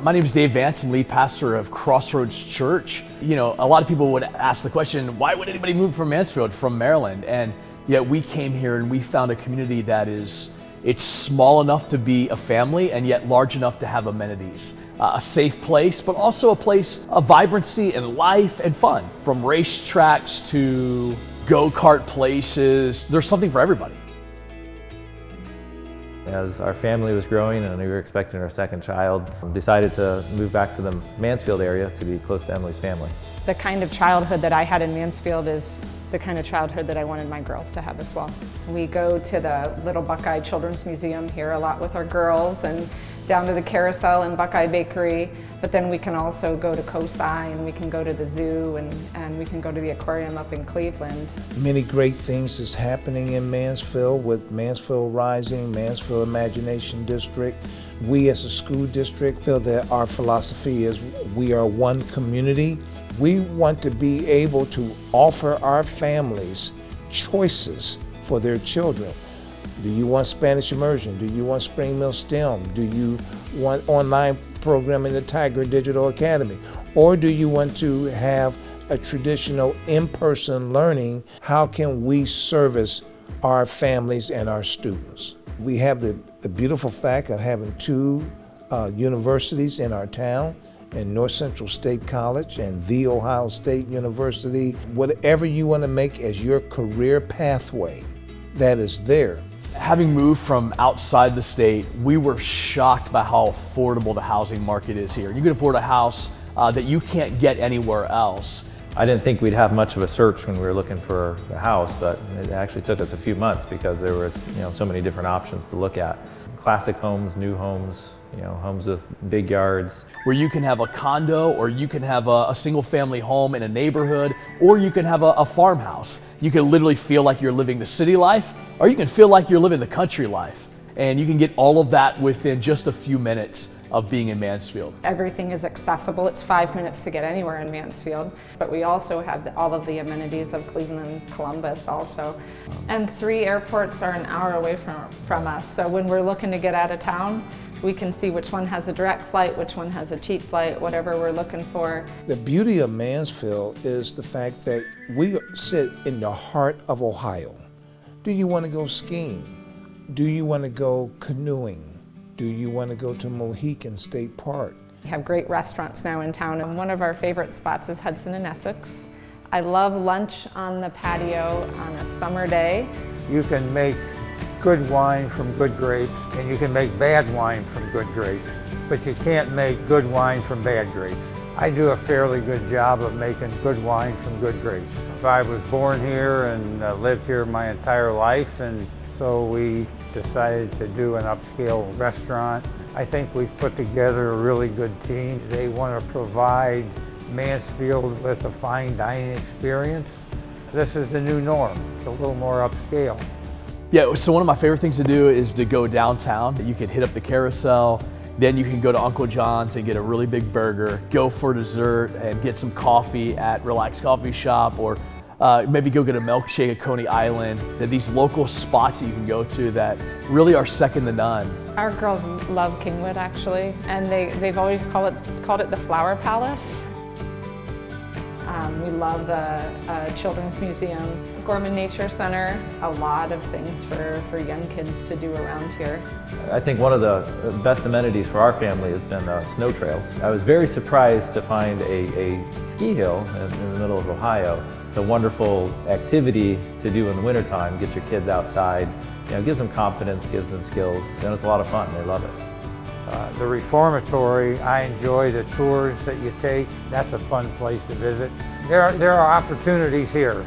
My name is Dave Vance. I'm lead pastor of Crossroads Church. You know, a lot of people would ask the question, why would anybody move from Mansfield, from Maryland? And yet we came here and we found a community that it's small enough to be a family and yet large enough to have amenities. A safe place, but also a place of vibrancy and life and fun. From racetracks to go-kart places, there's something for everybody. As our family was growing and we were expecting our second child, we decided to move back to the Mansfield area to be close to Emily's family. The kind of childhood that I had in Mansfield is the kind of childhood that I wanted my girls to have as well. We go to the little Buckeye Children's Museum here a lot with our girls, and down to the Carrousel and Buckeye Bakery, but then we can also go to Cosi and we can go to the zoo and we can go to the aquarium up in Cleveland. Many great things is happening in Mansfield with Mansfield Rising, Mansfield Imagination District. We as a school district feel that our philosophy is we are one community. We want to be able to offer our families choices for their children. Do you want Spanish immersion? Do you want Spring Mill STEM? Do you want online programming at Tiger Digital Academy? Or do you want to have a traditional in-person learning? How can we service our families and our students? We have the beautiful fact of having two universities in our town, and North Central State College and The Ohio State University. Whatever you want to make as your career pathway, that is there. Having moved from outside the state, we were shocked by how affordable the housing market is here. You can afford a house that you can't get anywhere else. I didn't think we'd have much of a search when we were looking for a house, but it actually took us a few months because there was, so many different options to look at. Classic homes, new homes, homes with big yards. Where you can have a condo, or you can have a single family home in a neighborhood, or you can have a farmhouse. You can literally feel like you're living the city life, or you can feel like you're living the country life. And you can get all of that within just a few minutes of being in Mansfield. Everything is accessible. It's 5 minutes to get anywhere in Mansfield, but we also have all of the amenities of Cleveland, Columbus also. And 3 airports are an hour away from us, so when we're looking to get out of town, we can see which one has a direct flight, which one has a cheap flight, whatever we're looking for. The beauty of Mansfield is the fact that we sit in the heart of Ohio. Do you want to go skiing? Do you want to go canoeing? Do you want to go to Mohican State Park? We have great restaurants now in town, and one of our favorite spots is Hudson and Essex. I love lunch on the patio on a summer day. You can make good wine from good grapes, and you can make bad wine from good grapes, but you can't make good wine from bad grapes. I do a fairly good job of making good wine from good grapes. I was born here and lived here my entire life, and so we decided to do an upscale restaurant. I think we've put together a really good team. They want to provide Mansfield with a fine dining experience. This is the new norm. It's a little more upscale. Yeah, so one of my favorite things to do is to go downtown. You can hit up the Carousel, then you can go to Uncle John's and get a really big burger, go for dessert and get some coffee at Relax Coffee Shop, or maybe go get a milkshake at Coney Island. There are these local spots that you can go to that really are second to none. Our girls love Kingwood actually, and they've always called it the Flower Palace. We love the Children's Museum, Gorman Nature Center, a lot of things for young kids to do around here. I think one of the best amenities for our family has been snow trails. I was very surprised to find a ski hill in the middle of Ohio. It's a wonderful activity to do in the wintertime, get your kids outside, gives them confidence, gives them skills, and it's a lot of fun, they love it. The Reformatory, I enjoy the tours that you take. That's a fun place to visit. There are opportunities here,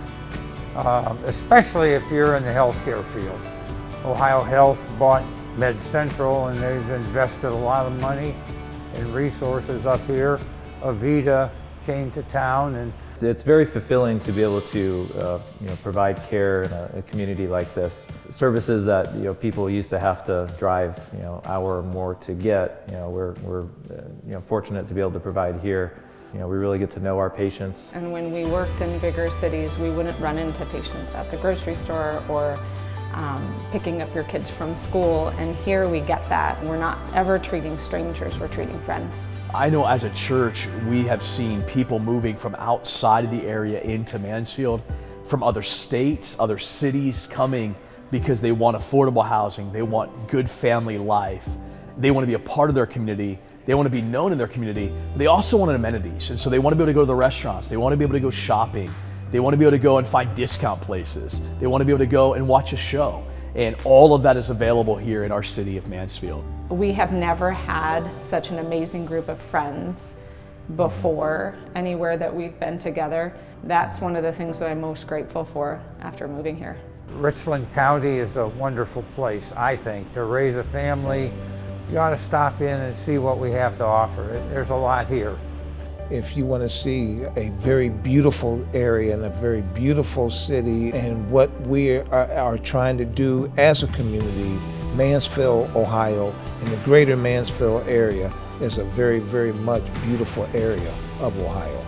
especially if you're in the healthcare field. OhioHealth bought Med Central, and they've invested a lot of money and resources up here. Avita came to town, and it's very fulfilling to be able to provide care in a community like this. Services that people used to have to drive hour or more to get, we're fortunate to be able to provide here. We really get to know our patients. And when we worked in bigger cities, we wouldn't run into patients at the grocery store or picking up your kids from school, and here we get that. We're not ever treating strangers, we're treating friends. I know as a church, we have seen people moving from outside of the area into Mansfield, from other states, other cities coming because they want affordable housing, they want good family life, they want to be a part of their community, they want to be known in their community, they also want amenities. And so they want to be able to go to the restaurants, they want to be able to go shopping, they want to be able to go and find discount places, they want to be able to go and watch a show. And all of that is available here in our city of Mansfield. We have never had such an amazing group of friends before anywhere that we've been together. That's one of the things that I'm most grateful for after moving here. Richland County is a wonderful place, I think, to raise a family. You ought to stop in and see what we have to offer. There's a lot here. If you want to see a very beautiful area and a very beautiful city and what we are trying to do as a community, Mansfield, Ohio, and the greater Mansfield area is a very, very much beautiful area of Ohio.